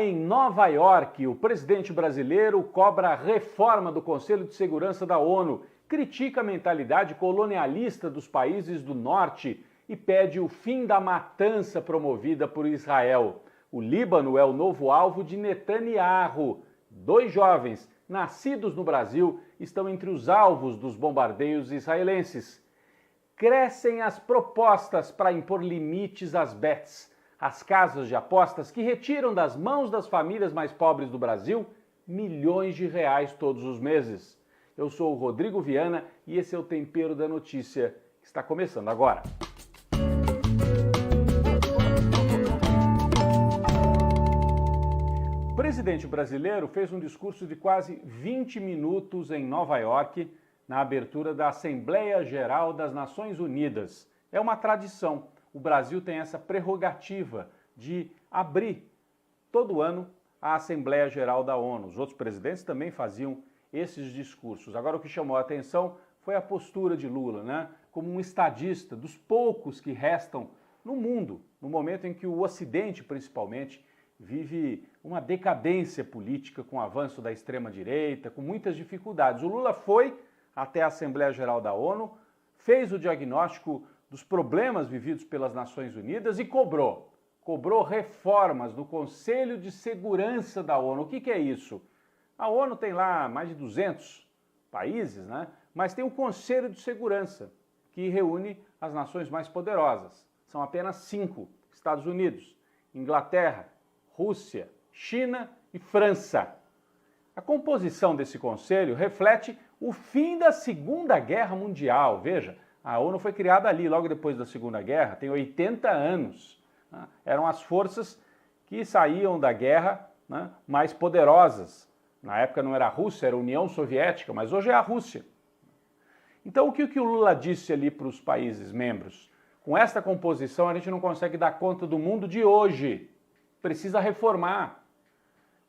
Lá em Nova York, o presidente brasileiro cobra a reforma do Conselho de Segurança da ONU, critica a mentalidade colonialista dos países do norte e pede o fim da matança promovida por Israel. O Líbano é o novo alvo de Netanyahu. 2 jovens, nascidos no Brasil, estão entre os alvos dos bombardeios israelenses. Crescem as propostas para impor limites às bets, as casas de apostas que retiram das mãos das famílias mais pobres do Brasil milhões de reais todos os meses. Eu sou o Rodrigo Viana e esse é o Tempero da Notícia, que está começando agora. O presidente brasileiro fez um discurso de quase 20 minutos em Nova York, na abertura da Assembleia Geral das Nações Unidas. É uma tradição. O Brasil tem essa prerrogativa de abrir todo ano a Assembleia Geral da ONU. Os outros presidentes também faziam esses discursos. Agora, o que chamou a atenção foi a postura de Lula, né? Como um estadista dos poucos que restam no mundo, no momento em que o Ocidente, principalmente, vive uma decadência política com o avanço da extrema-direita, com muitas dificuldades. O Lula foi até a Assembleia Geral da ONU, fez o diagnóstico dos problemas vividos pelas Nações Unidas e cobrou reformas no Conselho de Segurança da ONU. O que é isso? A ONU tem lá mais de 200 países, né? Mas tem o Conselho de Segurança, que reúne as nações mais poderosas. São apenas 5, Estados Unidos, Inglaterra, Rússia, China e França. A composição desse conselho reflete o fim da Segunda Guerra Mundial. Veja, a ONU foi criada ali, logo depois da Segunda Guerra, tem 80 anos. Né? Eram as forças que saíam da guerra, né, mais poderosas. Na época não era a Rússia, era a União Soviética, mas hoje é a Rússia. Então o que o Lula disse ali para os países membros? Com esta composição a gente não consegue dar conta do mundo de hoje. Precisa reformar.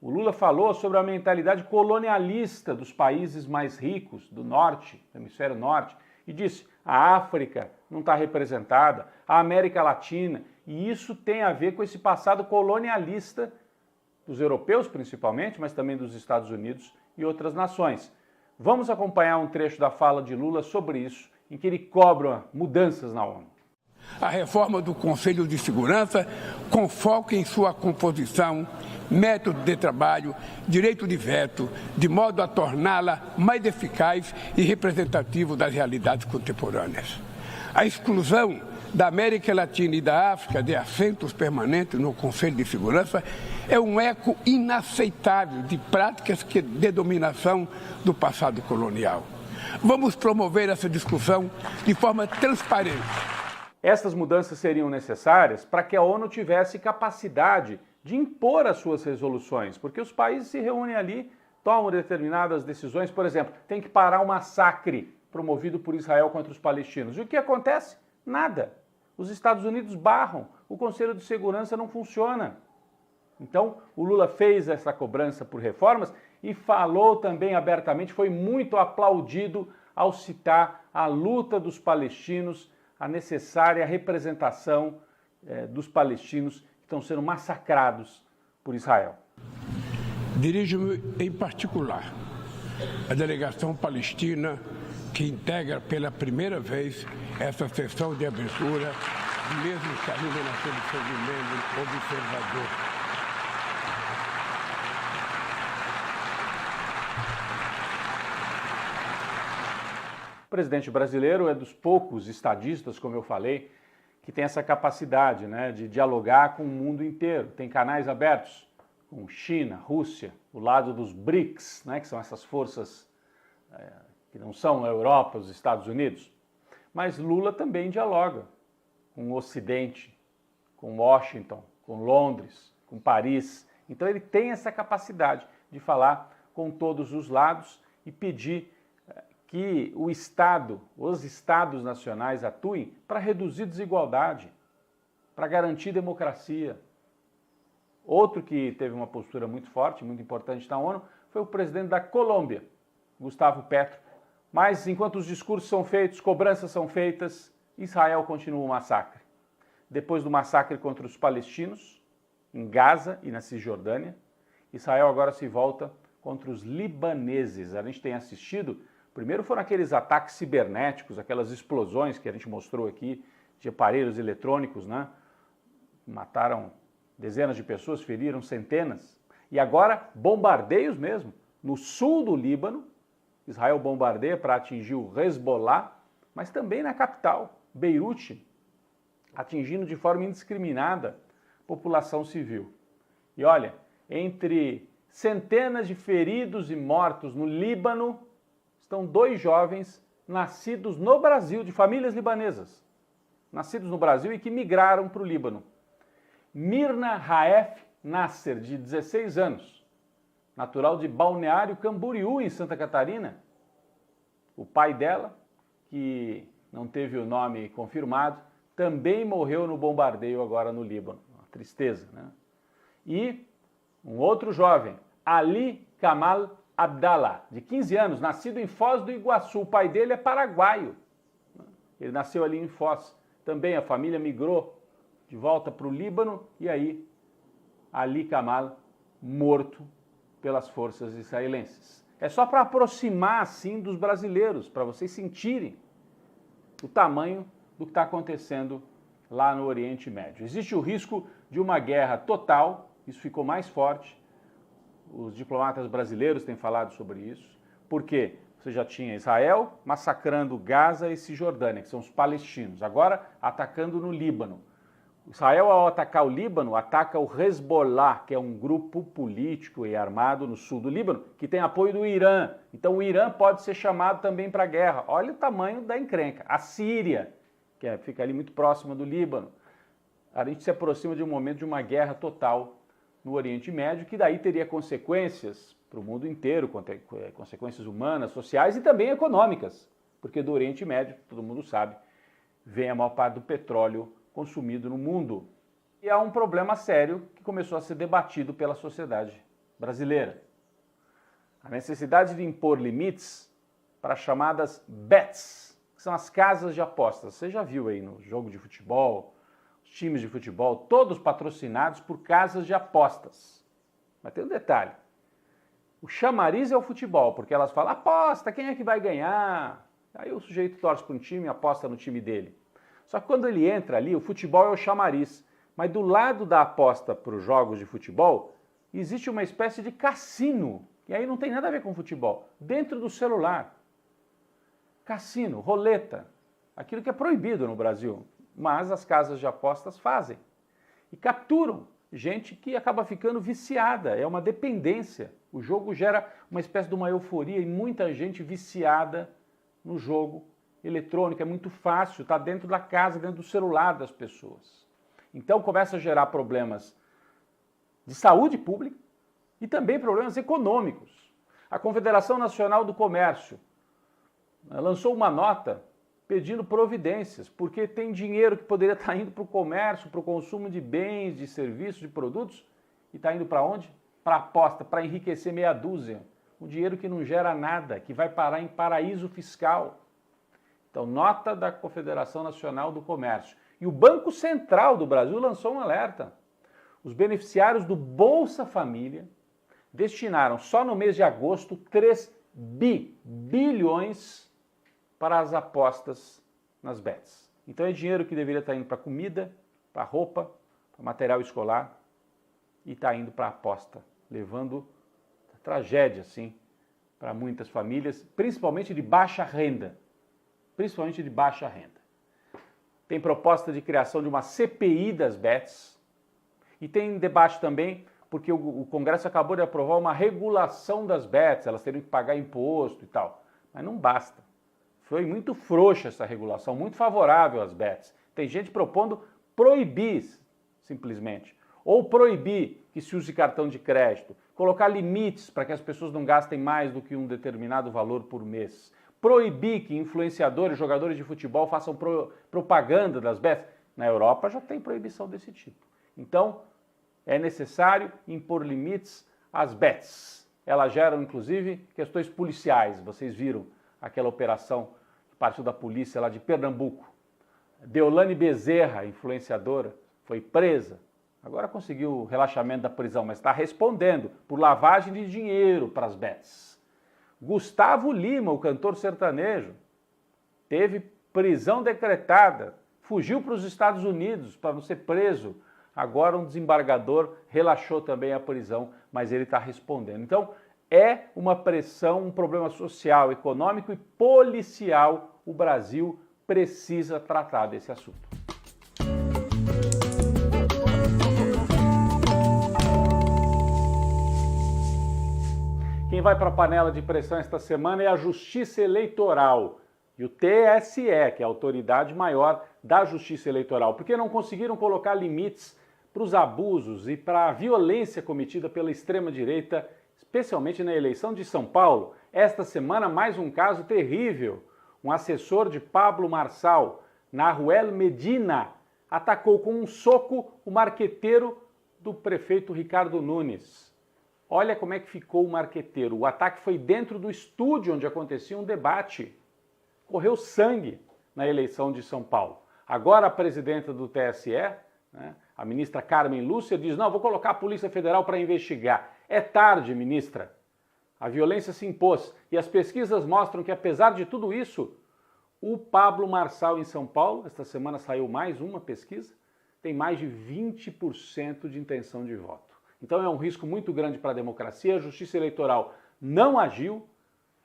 O Lula falou sobre a mentalidade colonialista dos países mais ricos do norte, do hemisfério norte, e disse: a África não está representada, a América Latina, e isso tem a ver com esse passado colonialista dos europeus principalmente, mas também dos Estados Unidos e outras nações. Vamos acompanhar um trecho da fala de Lula sobre isso, em que ele cobra mudanças na ONU. A reforma do Conselho de Segurança, com foco em sua composição, método de trabalho, direito de veto, de modo a torná-la mais eficaz e representativa das realidades contemporâneas. A exclusão da América Latina e da África de assentos permanentes no Conselho de Segurança é um eco inaceitável de práticas de dominação do passado colonial. Vamos promover essa discussão de forma transparente. Estas mudanças seriam necessárias para que a ONU tivesse capacidade de impor as suas resoluções, porque os países se reúnem ali, tomam determinadas decisões. Por exemplo, tem que parar o massacre promovido por Israel contra os palestinos. E o que acontece? Nada. Os Estados Unidos barram, o Conselho de Segurança não funciona. Então, o Lula fez essa cobrança por reformas e falou também abertamente, foi muito aplaudido ao citar a luta dos palestinos, a necessária representação dos palestinos que estão sendo massacrados por Israel. Dirijo-me em particular à delegação palestina que integra pela primeira vez essa sessão de abertura, mesmo que ainda na condição de membro observador. O presidente brasileiro é dos poucos estadistas, como eu falei, que tem essa capacidade, né, de dialogar com o mundo inteiro. Tem canais abertos com China, Rússia, o lado dos BRICS, né, que são essas forças que não são a Europa, os Estados Unidos. Mas Lula também dialoga com o Ocidente, com Washington, com Londres, com Paris. Então ele tem essa capacidade de falar com todos os lados e pedir que o Estado, os Estados nacionais atuem para reduzir desigualdade, para garantir democracia. Outro que teve uma postura muito forte, muito importante na ONU, foi o presidente da Colômbia, Gustavo Petro. Mas enquanto os discursos são feitos, cobranças são feitas, Israel continua o massacre. Depois do massacre contra os palestinos, em Gaza e na Cisjordânia. Israel agora se volta contra os libaneses. A gente tem assistido, primeiro foram aqueles ataques cibernéticos, aquelas explosões que a gente mostrou aqui de aparelhos eletrônicos, né? Mataram dezenas de pessoas, feriram centenas. E agora bombardeios mesmo. No sul do Líbano, Israel bombardeia para atingir o Hezbollah, mas também na capital, Beirute, atingindo de forma indiscriminada a população civil. E olha, entre centenas de feridos e mortos no Líbano, estão 2 jovens nascidos no Brasil, de famílias libanesas, nascidos no Brasil e que migraram para o Líbano. Mirna Raef Nasser, de 16 anos, natural de Balneário Camboriú, em Santa Catarina. O pai dela, que não teve o nome confirmado, também morreu no bombardeio agora no Líbano. Uma tristeza, né? E um outro jovem, Ali Kamal Abdallah, de 15 anos, nascido em Foz do Iguaçu. O pai dele é paraguaio. Ele nasceu ali em Foz. Também a família migrou de volta para o Líbano e aí Ali Kamal morto pelas forças israelenses. É só para aproximar assim dos brasileiros, para vocês sentirem o tamanho do que está acontecendo lá no Oriente Médio. Existe o risco de uma guerra total, isso ficou mais forte. Os diplomatas brasileiros têm falado sobre isso, porque você já tinha Israel massacrando Gaza e Cisjordânia, que são os palestinos, agora atacando no Líbano. Israel, ao atacar o Líbano, ataca o Hezbollah, que é um grupo político e armado no sul do Líbano, que tem apoio do Irã. Então o Irã pode ser chamado também para a guerra. Olha o tamanho da encrenca. A Síria, que fica ali muito próxima do Líbano. A gente se aproxima de um momento de uma guerra total no Oriente Médio, que daí teria consequências para o mundo inteiro, consequências humanas, sociais e também econômicas, porque do Oriente Médio, todo mundo sabe, vem a maior parte do petróleo consumido no mundo. E há um problema sério que começou a ser debatido pela sociedade brasileira. A necessidade de impor limites para as chamadas bets, que são as casas de apostas. Você já viu aí no jogo de futebol, os times de futebol, todos patrocinados por casas de apostas. Mas tem um detalhe. O chamariz é o futebol, porque elas falam, aposta, quem é que vai ganhar? Aí o sujeito torce para um time e aposta no time dele. Só que quando ele entra ali, o futebol é o chamariz. Mas do lado da aposta para os jogos de futebol, existe uma espécie de cassino. E aí não tem nada a ver com futebol. Dentro do celular. Cassino, roleta. Aquilo que é proibido no Brasil. Mas as casas de apostas fazem. E capturam gente que acaba ficando viciada. É uma dependência. O jogo gera uma espécie de uma euforia e muita gente viciada no jogo eletrônico. É muito fácil, está dentro da casa, dentro do celular das pessoas. Então começa a gerar problemas de saúde pública e também problemas econômicos. A Confederação Nacional do Comércio lançou uma nota pedindo providências, porque tem dinheiro que poderia estar indo para o comércio, para o consumo de bens, de serviços, de produtos, e está indo para onde? Para aposta, para enriquecer meia dúzia. Um dinheiro que não gera nada, que vai parar em paraíso fiscal. Então, nota da Confederação Nacional do Comércio. E o Banco Central do Brasil lançou um alerta. Os beneficiários do Bolsa Família destinaram só no mês de agosto 3 bilhões para as apostas nas bets. Então é dinheiro que deveria estar indo para comida, para roupa, para material escolar e está indo para aposta, levando tragédia, sim, para muitas famílias, principalmente de baixa renda. Principalmente de baixa renda. Tem proposta de criação de uma CPI das bets e tem debate também porque o Congresso acabou de aprovar uma regulação das bets, elas teriam que pagar imposto e tal. Mas não basta. Foi muito frouxa essa regulação, muito favorável às bets. Tem gente propondo proibir, simplesmente. Ou proibir que se use cartão de crédito, colocar limites para que as pessoas não gastem mais do que um determinado valor por mês. Proibir que influenciadores, jogadores de futebol façam propaganda das bets. Na Europa já tem proibição desse tipo. Então, é necessário impor limites às bets. Elas geram, inclusive, questões policiais. Vocês viram aquela operação que partiu da polícia lá de Pernambuco. Deolane Bezerra, influenciadora, foi presa Agora conseguiu o relaxamento da prisão, mas está respondendo por lavagem de dinheiro para as bets. Gustavo Lima, o cantor sertanejo, teve prisão decretada, fugiu para os Estados Unidos para não ser preso. Agora um desembargador relaxou também a prisão, mas ele está respondendo. Então, é uma pressão, um problema social, econômico e policial. O Brasil precisa tratar desse assunto. Quem vai para a panela de pressão esta semana é a Justiça Eleitoral e o TSE, que é a autoridade maior da Justiça Eleitoral, porque não conseguiram colocar limites para os abusos e para a violência cometida pela extrema-direita, especialmente na eleição de São Paulo. Esta semana, mais um caso terrível. Um assessor de Pablo Marçal, Nahuel Medina, atacou com um soco o marqueteiro do prefeito Ricardo Nunes. Olha como é que ficou o marqueteiro. O ataque foi dentro do estúdio onde acontecia um debate. Correu sangue na eleição de São Paulo. Agora a presidenta do TSE, né, a ministra Carmen Lúcia, diz: não, vou colocar a Polícia Federal para investigar. É tarde, ministra. A violência se impôs e as pesquisas mostram que, apesar de tudo isso, o Pablo Marçal em São Paulo, esta semana saiu mais uma pesquisa, tem mais de 20% de intenção de voto. Então é um risco muito grande para a democracia. A Justiça Eleitoral não agiu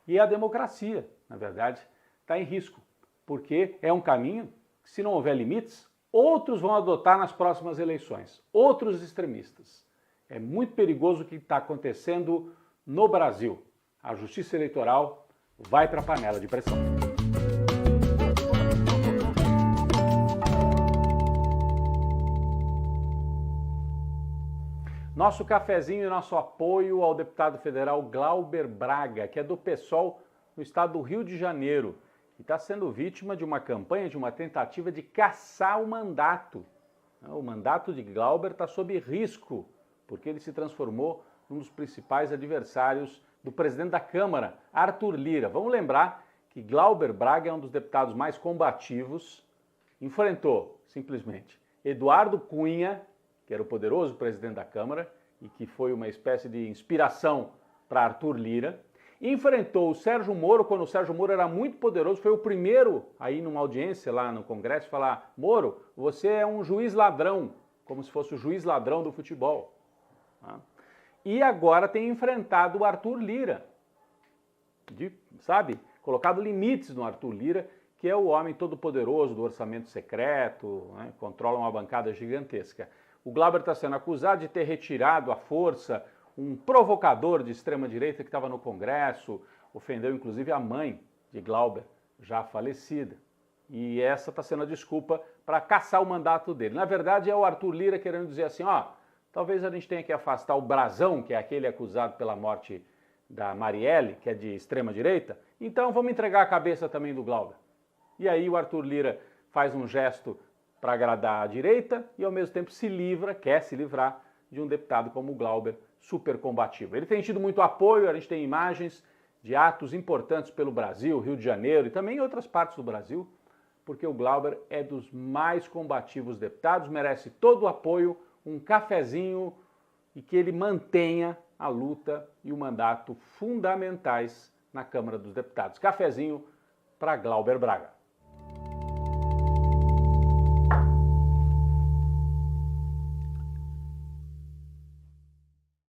e a democracia, na verdade, está em risco, porque é um caminho que, se não houver limites, outros vão adotar nas próximas eleições, outros extremistas. É muito perigoso o que está acontecendo no Brasil. A Justiça Eleitoral vai para a panela de pressão. Nosso cafezinho e nosso apoio ao deputado federal Glauber Braga, que é do PSOL no estado do Rio de Janeiro, e está sendo vítima de uma campanha, de uma tentativa de caçar o mandato. O mandato de Glauber está sob risco, porque ele se transformou num dos principais adversários do presidente da Câmara, Arthur Lira. Vamos lembrar que Glauber Braga é um dos deputados mais combativos, enfrentou, simplesmente, Eduardo Cunha, que era o poderoso presidente da Câmara e que foi uma espécie de inspiração para Arthur Lira, enfrentou o Sérgio Moro quando o Sérgio Moro era muito poderoso, foi o primeiro aí numa audiência lá no Congresso falar: Moro, você é um juiz ladrão, como se fosse o juiz ladrão do futebol. E agora tem enfrentado o Arthur Lira, colocado limites no Arthur Lira, que é o homem todo poderoso do orçamento secreto, né, controla uma bancada gigantesca. O Glauber está sendo acusado de ter retirado à força um provocador de extrema-direita que estava no Congresso, ofendeu inclusive a mãe de Glauber, já falecida. E essa está sendo a desculpa para caçar o mandato dele. Na verdade, é o Arthur Lira querendo dizer assim: ó, talvez a gente tenha que afastar o Brazão, que é aquele acusado pela morte da Marielle, que é de extrema-direita, então vamos entregar a cabeça também do Glauber. E aí o Arthur Lira faz um gesto para agradar a direita e ao mesmo tempo quer se livrar de um deputado como o Glauber, super combativo. Ele tem tido muito apoio, a gente tem imagens de atos importantes pelo Brasil, Rio de Janeiro e também em outras partes do Brasil, porque o Glauber é dos mais combativos deputados, merece todo o apoio, um cafezinho e que ele mantenha a luta e o mandato fundamentais na Câmara dos Deputados. Cafezinho para Glauber Braga.